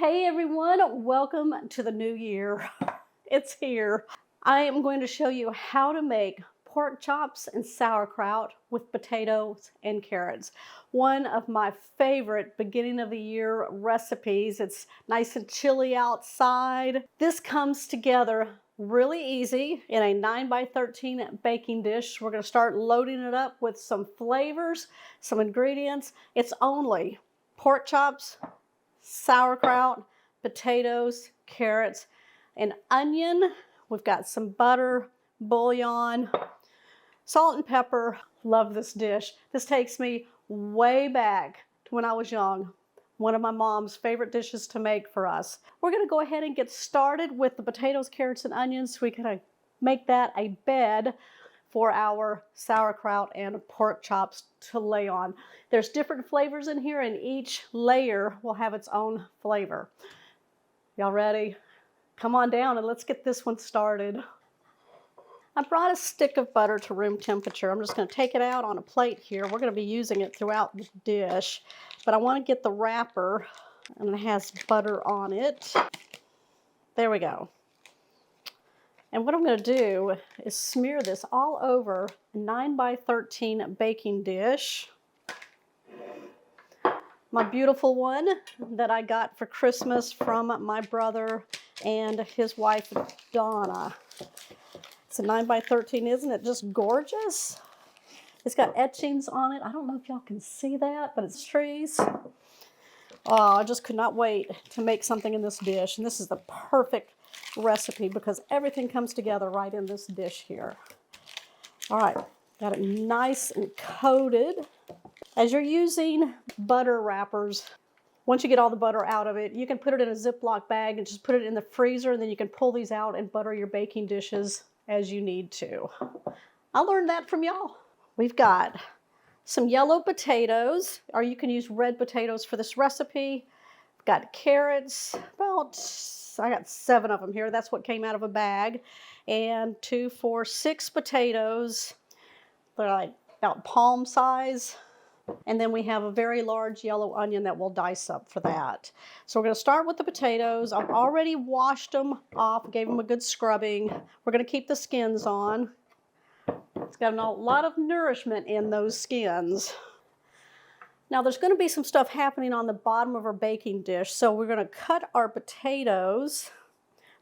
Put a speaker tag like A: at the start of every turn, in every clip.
A: Hey everyone, welcome to the new year. It's here. I am going to show you how to make pork chops and sauerkraut with potatoes and carrots. One of my favorite beginning of the year recipes. It's nice and chilly outside. This comes together really easy in a 9x13 baking dish. We're going to start loading it up with some flavors, some ingredients. It's only pork chops, sauerkraut, potatoes, carrots, an onion. We've got some butter, bouillon, salt and pepper. Love this dish. This takes me way back to when I was young. One of my mom's favorite dishes to make for us. We're going to go ahead and get started with the potatoes, carrots, and onions. We're going to make that a bed for our sauerkraut and pork chops to lay on. There's different flavors in here, and each layer will have its own flavor. Y'all ready? Come on down and let's get this one started. I brought a stick of butter to room temperature. I'm just going to take it out on a plate here. We're going to be using it throughout the dish, but I want to get the wrapper, and it has butter on it. There we go. And what I'm going to do is smear this all over a 9x13 baking dish. My beautiful one that I got for Christmas from my brother and his wife, Donna. It's a 9x13, isn't it just gorgeous? It's got etchings on it. I don't know if y'all can see that, but it's trees. Oh, I just could not wait to make something in this dish. And this is the perfect recipe because everything comes together right in this dish here. All right, got it nice and coated. As you're using butter wrappers, once you get all the butter out of it, you can put it in a Ziploc bag and just put it in the freezer, and then you can pull these out and butter your baking dishes as you need to. I learned that from y'all. We've got some yellow potatoes, or you can use red potatoes for this recipe. We've got carrots, I got 7 of them here. That's what came out of a bag. And 2, 4, 6 potatoes. They're like about palm size. And then we have a very large yellow onion that we'll dice up for that. So we're going to start with the potatoes. I've already washed them off, gave them a good scrubbing. We're going to keep the skins on. It's got a lot of nourishment in those skins. Now there's going to be some stuff happening on the bottom of our baking dish, so we're going to cut our potatoes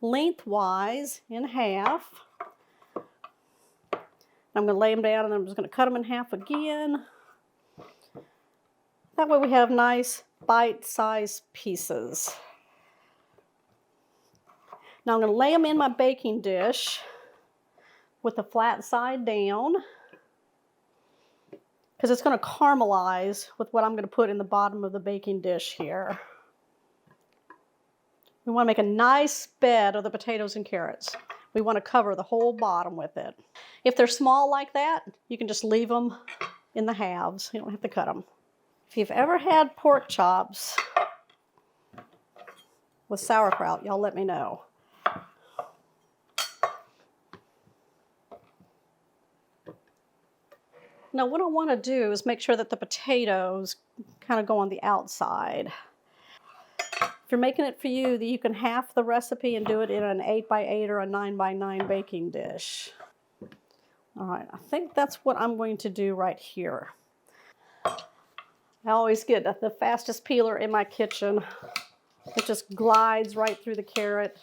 A: lengthwise in half. I'm going to lay them down, and I'm just going to cut them in half again. That way we have nice bite-sized pieces. Now I'm going to lay them in my baking dish with the flat side down, because it's going to caramelize with what I'm going to put in the bottom of the baking dish here. We want to make a nice bed of the potatoes and carrots. We want to cover the whole bottom with it. If they're small like that, you can just leave them in the halves. You don't have to cut them. If you've ever had pork chops with sauerkraut, y'all let me know. Now what I want to do is make sure that the potatoes kind of go on the outside. If you're making it for you, you can half the recipe and do it in an 8x8 or a 9x9 baking dish. All right, I think that's what I'm going to do right here. I always get the fastest peeler in my kitchen. It just glides right through the carrot.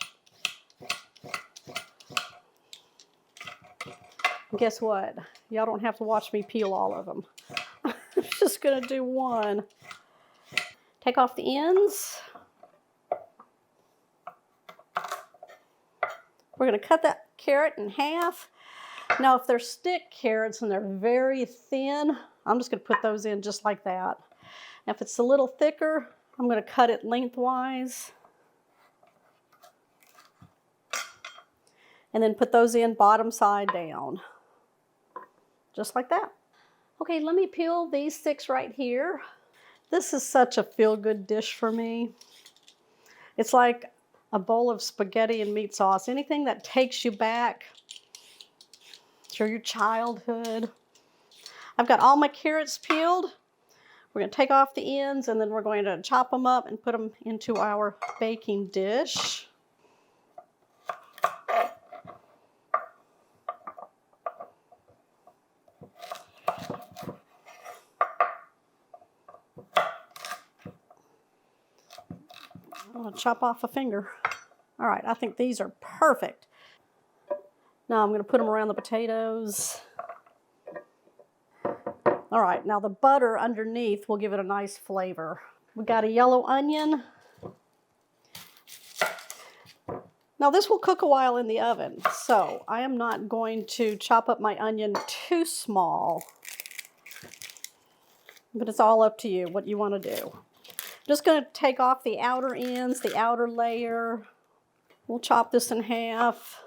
A: And guess what? Y'all don't have to watch me peel all of them. I'm just going to do one. Take off the ends. We're going to cut that carrot in half. Now, if they're stick carrots and they're very thin, I'm just going to put those in just like that. Now, if it's a little thicker, I'm going to cut it lengthwise. And then put those in bottom side down. Just like that. Okay, let me peel these 6 right here. This is such a feel-good dish for me. It's like a bowl of spaghetti and meat sauce. Anything that takes you back to your childhood. I've got all my carrots peeled. We're going to take off the ends and then we're going to chop them up and put them into our baking dish. I'm going to chop off a finger. All right, I think these are perfect. Now I'm going to put them around the potatoes. All right, now the butter underneath will give it a nice flavor. We got a yellow onion. Now this will cook a while in the oven, so I am not going to chop up my onion too small. But it's all up to you what you want to do. Just going to take off the outer ends, the outer layer. We'll chop this in half.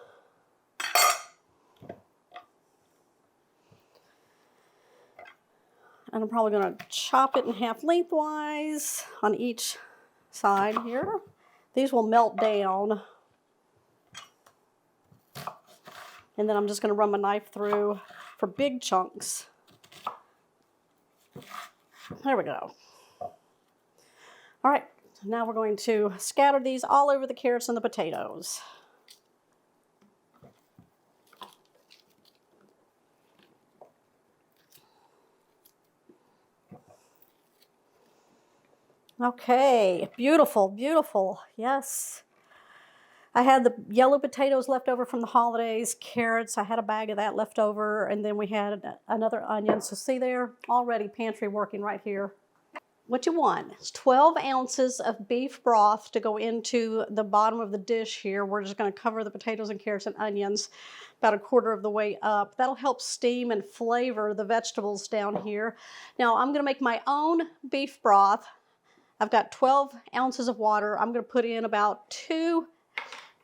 A: And I'm probably going to chop it in half lengthwise on each side here. These will melt down. And then I'm just going to run my knife through for big chunks. There we go. All right, now we're going to scatter these all over the carrots and the potatoes. Okay, beautiful, beautiful. Yes. I had the yellow potatoes left over from the holidays, carrots, I had a bag of that left over, and then we had another onion. So see there, already pantry working right here. What you want is 12 ounces of beef broth to go into the bottom of the dish here. We're just going to cover the potatoes and carrots and onions about a quarter of the way up. That'll help steam and flavor the vegetables down here. Now I'm going to make my own beef broth. I've got 12 ounces of water. I'm going to put in about 2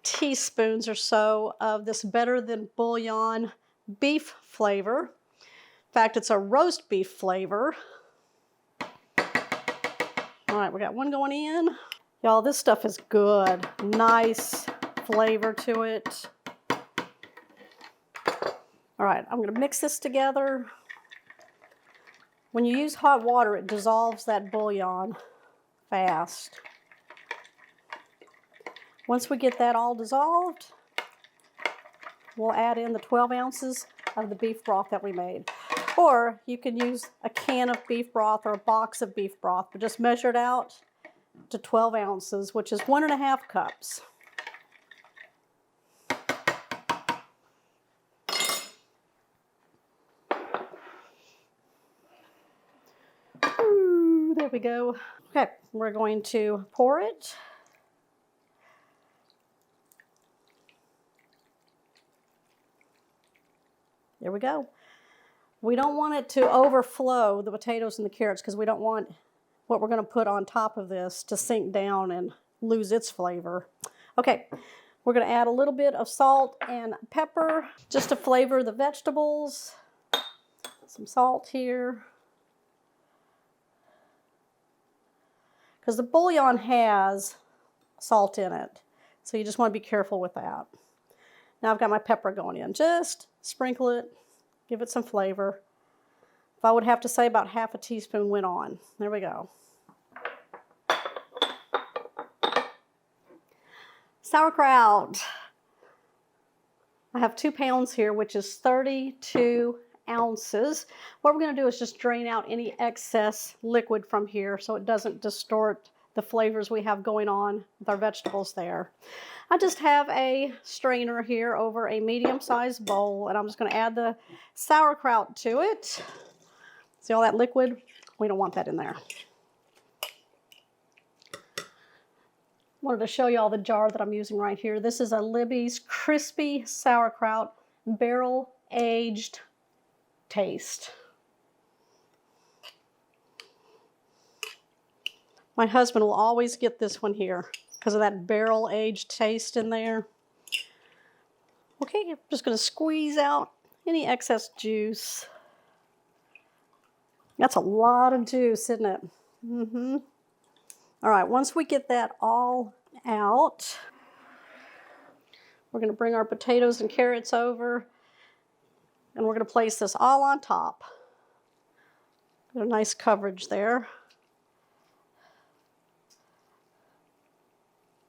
A: teaspoons or so of this Better Than Bouillon beef flavor. In fact, it's a roast beef flavor. All right, we got one going in. Y'all, this stuff is good. Nice flavor to it. All right, I'm gonna mix this together. When you use hot water, it dissolves that bouillon fast. Once we get that all dissolved, we'll add in the 12 ounces of the beef broth that we made. Or you can use a can of beef broth or a box of beef broth, but just measure it out to 12 ounces, which is 1.5 cups. Ooh, there we go. Okay, we're going to pour it. There we go. We don't want it to overflow, the potatoes and the carrots, because we don't want what we're going to put on top of this to sink down and lose its flavor. Okay, we're going to add a little bit of salt and pepper just to flavor the vegetables. Some salt here. Because the bouillon has salt in it, so you just want to be careful with that. Now I've got my pepper going in. Just sprinkle it. Give it some flavor. If I would have to say, about half a teaspoon went on. There we go. Sauerkraut. I have 2 pounds here, which is 32 ounces. What we're going to do is just drain out any excess liquid from here so it doesn't distort the flavors we have going on with our vegetables there. I just have a strainer here over a medium-sized bowl, and I'm just going to add the sauerkraut to it. See all that liquid? We don't want that in there. Wanted to show you all the jar that I'm using right here. This is a Libby's crispy sauerkraut barrel-aged taste. My husband will always get this one here because of that barrel-aged taste in there. Okay, I'm just going to squeeze out any excess juice. That's a lot of juice, isn't it? All right, once we get that all out, we're going to bring our potatoes and carrots over, and we're going to place this all on top. Got a nice coverage there.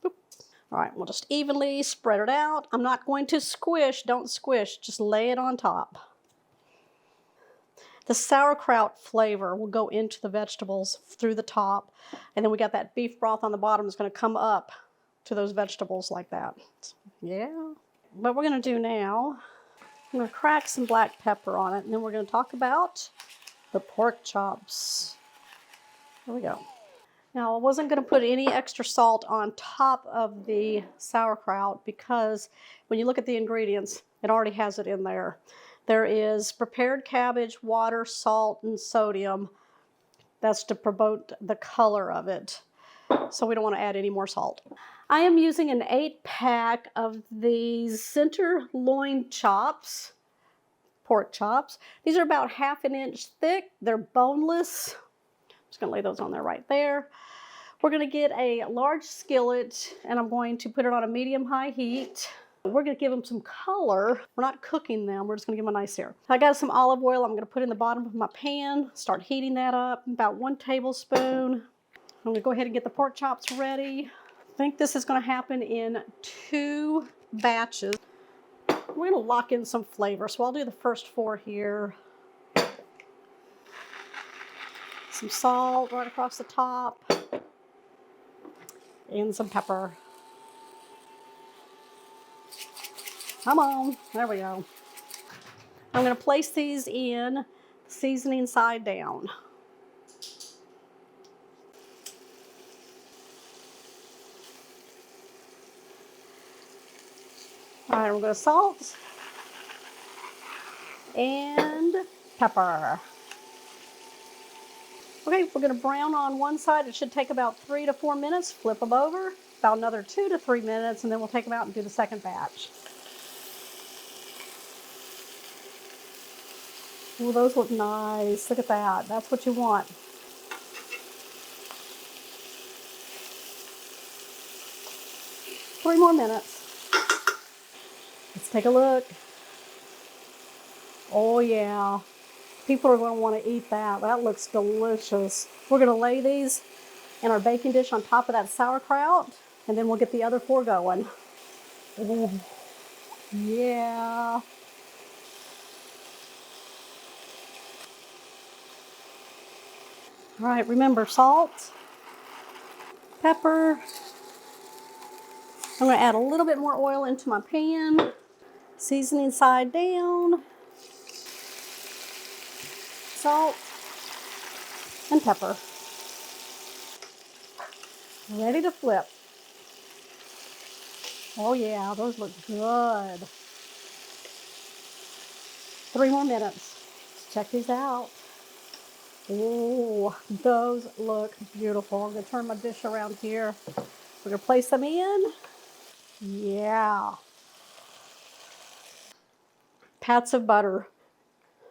A: Boop. All right, we'll just evenly spread it out. I'm not going to squish, don't squish, just lay it on top. The sauerkraut flavor will go into the vegetables through the top, and then we got that beef broth on the bottom is going to come up to those vegetables like that. Yeah. What we're going to do now, I'm going to crack some black pepper on it, and then we're going to talk about the pork chops. Here we go. Now, I wasn't going to put any extra salt on top of the sauerkraut because when you look at the ingredients, it already has it in there. There is prepared cabbage, water, salt, and sodium. That's to promote the color of it. So we don't want to add any more salt. I am using an 8-pack of these center loin chops, pork chops. These are about 1/2 inch thick. They're boneless. I'm just going to lay those on there right there. We're going to get a large skillet, and I'm going to put it on a medium-high heat. We're going to give them some color. We're not cooking them. We're just going to give them a nice sear. I got some olive oil I'm going to put in the bottom of my pan. Start heating that up. About 1 tablespoon. I'm going to go ahead and get the pork chops ready. I think this is going to happen in 2 batches. We're going to lock in some flavor. So I'll do the first 4 here. Some salt right across the top. And some pepper. Come on, there we go. I'm going to place these in seasoning side down. All right, we're going to salt and pepper. Okay, we're going to brown on one side. It should take about 3 to 4 minutes. Flip them over, about another 2 to 3 minutes, and then we'll take them out and do the second batch. Oh, those look nice. Look at that. That's what you want. Three more minutes. Let's take a look. Oh yeah. People are going to want to eat that. That looks delicious. We're going to lay these in our baking dish on top of that sauerkraut, and then we'll get the other 4 going. Oh, yeah. All right, remember salt, pepper. I'm going to add a little bit more oil into my pan. Seasoning side down. Salt and pepper. Ready to flip. Oh yeah, those look good. 3 more minutes. Let's check these out. Oh, those look beautiful. I'm going to turn my dish around here. We're going to place them in. Yeah. Pats of butter.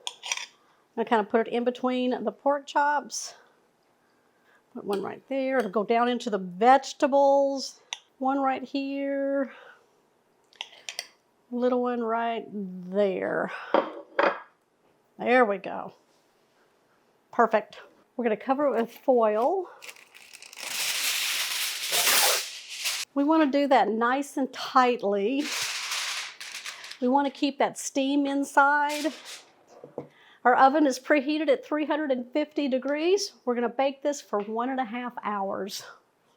A: I'm going to kind of put it in between the pork chops. Put one right there. It'll go down into the vegetables. One right here. Little one right there. There we go. Perfect. We're going to cover it with foil. We want to do that nice and tightly. We want to keep that steam inside. Our oven is preheated at 350 degrees. We're going to bake this for 1.5 hours.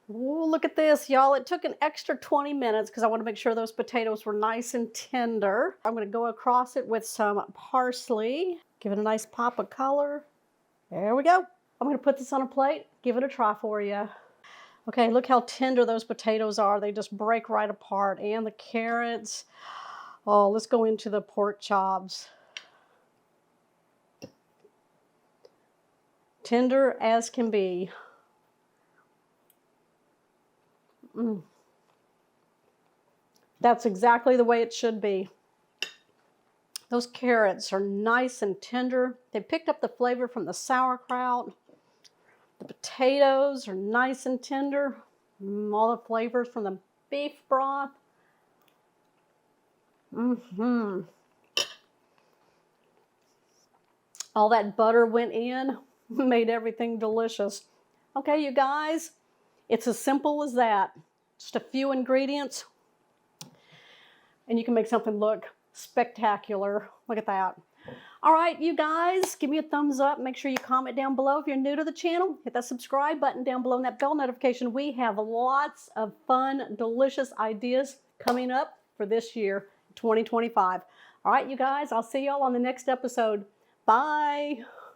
A: Ooh, look at this, y'all. It took an extra 20 minutes because I want to make sure those potatoes were nice and tender. I'm going to go across it with some parsley. Give it a nice pop of color. There we go. I'm going to put this on a plate, give it a try for you. Okay, look how tender those potatoes are. They just break right apart. And the carrots. Oh, let's go into the pork chops. Tender as can be. That's exactly the way it should be. Those carrots are nice and tender. They picked up the flavor from the sauerkraut. The potatoes are nice and tender. All the flavors from the beef broth. All that butter went in. made everything delicious. Okay, you guys, it's as simple as that. Just a few ingredients, and you can make something look spectacular. Look at that. All right, you guys, give me a thumbs up. Make sure you comment down below if you're new to the channel. Hit that subscribe button down below and that bell notification. We have lots of fun, delicious ideas coming up for this year, 2025. All right, you guys, I'll see y'all on the next episode. Bye.